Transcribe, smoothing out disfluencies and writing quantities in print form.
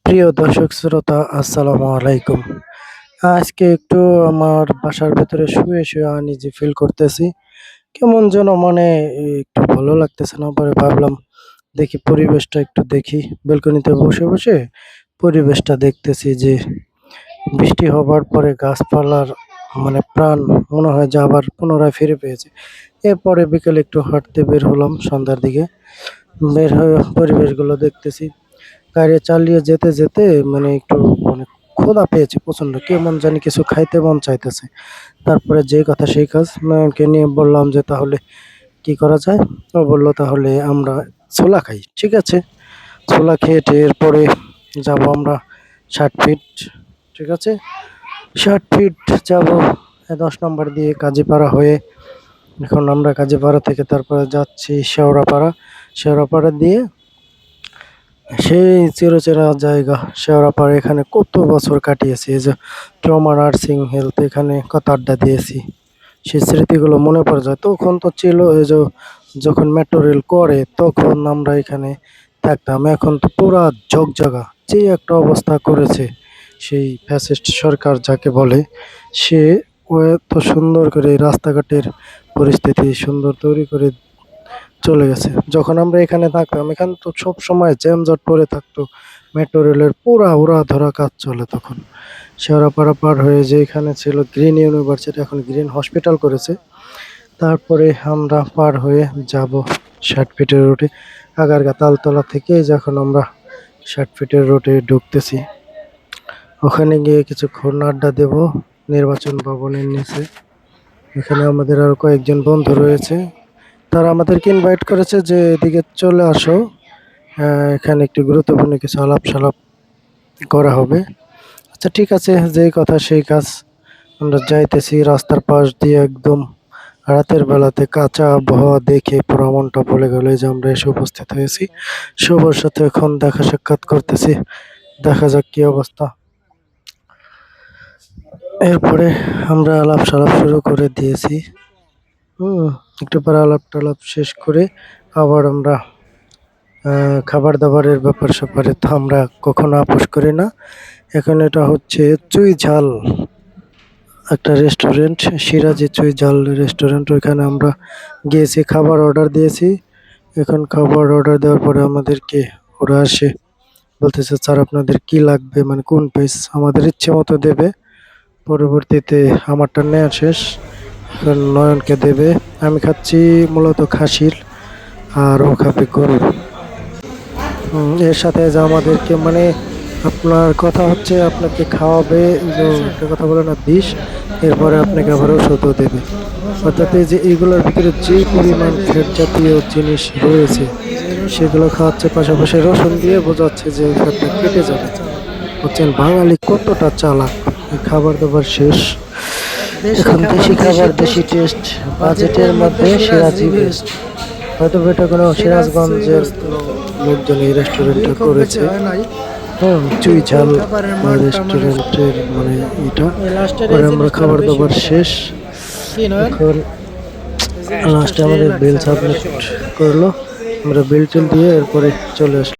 প্রিয় দর্শক শ্রোতা, আসসালামু আলাইকুম। আজকে একটু আমার বাসার ভেতরে শুয়ে আনইজি ফিল করতেছি। কেমন যেন মানে একটু ভালো লাগতেছে না। পরে ভাবলাম দেখি পরিবেশটা একটু দেখি। ব্যালকনিতে বসে পরিবেশটা দেখতেছি যে বৃষ্টি হবার পরে গাছপালার মানে প্রাণ মনে হয় যে আবার পুনরায় ফিরে পেয়েছে। এরপরে বিকেলে একটু হাঁটতে বের হলাম সন্ধ্যার দিকে। বের হয়ে পরিবেশগুলো দেখতেছি। গাড়ি চালিয়ে যেতে মানে একটু মানে ক্ষুধা পেয়েছি প্রচন্ড। কেমন জানি কিছু খাইতে মন চাইতেছে। তারপরে যে কথা সেই কাজ। নয়নকে নিয়ে বললাম যে তাহলে কি করা যায়? ও বলল তাহলে আমরা ছোলা খাই। ঠিক আছে। ছোলা খেয়ে টেয়ে এরপরে যাবো আমরা ৬০ ফিট। ঠিক আছে? ৬০ ফিট যাবো ১০ নম্বর দিয়ে কাজীপাড়া হয়ে। এখন আমরা কাজীপাড়া থেকে তারপরে যাচ্ছি শেওড়াপাড়া। শেওড়াপাড়া দিয়ে সেই চিরচেনা জায়গা শেওড়াপাড়া, এখানে কত বছর কাটিয়েছি। এই যে ট্রমা নার্সিং হেলথ, এখানে কত আড্ডা দিয়েছি। সেই স্মৃতিগুলো মনে পড়ে যায়। তখন তো ছিল এই যে যখন মেট্রো রেল করে তখন আমরা এখানে থাকতাম। এখন তো পুরা ঝকঝকা যে একটা অবস্থা করেছে সেই ফ্যাসিস্ট সরকার যাকে বলে, সে ও এত সুন্দর করে এই রাস্তাঘাটের পরিস্থিতি সুন্দর তৈরি করে চলে গেছে। যখন আমরা এখানে থাকতাম এখানে তো সব সময় জ্যামজট পড়ে থাকতো। মেট্রো রেলের পুরা উড়াধরা কাজ চলে তখন। শেওড়াপাড়া পার হয়ে যে এখানে ছিল গ্রিন ইউনিভার্সিটি, এখন গ্রিন হসপিটাল করেছে। তারপরে আমরা পার হয়ে যাব ৬০ ফিটের রুটে। আগারগা তালতলা থেকে যখন আমরা ৬০ ফিটের রুটে ঢুকতেছি, ওখানে গিয়ে কিছুক্ষণ আড্ডা দেব নির্বাচন ভবনের নিচে। এখানে আমাদের আরো কয়েকজন বন্ধু রয়েছে, তারা আমাদেরকে ইনভাইট করেছে যে এদিকে চলে আসো, এখানে একটু গুরুত্বপূর্ণ কিছু আলাপ সালাপ করা হবে। আচ্ছা ঠিক আছে, যেই কথা সেই কাজ। আমরা যাইতেছি রাস্তার পাশ দিয়ে একদম রাতের বেলাতে কাঁচা আবহাওয়া দেখে পুরো মনটা বলে গেল যে আমরা এসে উপস্থিত হয়েছি। শুভর সাথে এখন দেখা সাক্ষাৎ করতেছি, দেখা যাক কি অবস্থা। এরপরে আমরা আলাপ সালাপ শুরু করে দিয়েছি। হুম, একটু পরে আলাপ টালাপ শেষ করে আবার আমরা খাবার দাবারের ব্যাপার স্যাপারে তো আমরা কখনো আপোষ করি না। এখন এটা হচ্ছে চুই ঝাল একটা রেস্টুরেন্ট, সিরাজি চুই ঝাল রেস্টুরেন্ট। ওইখানে আমরা গিয়েছি, খাবার অর্ডার দিয়েছি। এখন খাবার অর্ডার দেওয়ার পরে আমাদেরকে ওরা আসে বলতেছে স্যার আপনাদের কি লাগবে, মানে কোন পিস আমাদের ইচ্ছে মতো দেবে। পরবর্তীতে আমারটা নেওয়া শেষ, এখন নয়নকে দেবে। আমি খাচ্ছি মূলত খাসির আর ও খাবে গরুর। এর সাথে যে আমাদেরকে মানে আপনার কথা হচ্ছে আপনাকে খাওয়াবে, যে একটা কথা বলে না ২০, এরপরে আপনাকে আবার ওষুধও দেবে। অর্থাৎ এই যে এইগুলোর ভিতরে যে পরিমাণ ফ্যাট জাতীয় জিনিস রয়েছে সেগুলো খাওয়াচ্ছে, পাশাপাশি রসুন দিয়ে বোঝাচ্ছে যে ওই ফ্যাটটা কেটে যাবে। বুঝছেন বাঙালি কতটা চালাক। এই খাবার দাবার শেষ, এখন দেশি খাবার দেশি টেস্ট, বাজেটের মধ্যে সিরাজি বেস্ট। হয়তো এটা কোনো সিরাজগঞ্জের কোনো লোকজন এই রেস্টুরেন্টটা করেছে। চুই ঝাল রেস্টুরেন্টের মানে এটা। পরে আমরা খাবার দাবার শেষ, এখন লাস্টে আমাদের বিল সাবমিট করলো। আমরা বিল টিল দিয়ে এরপরে চলে আসলাম।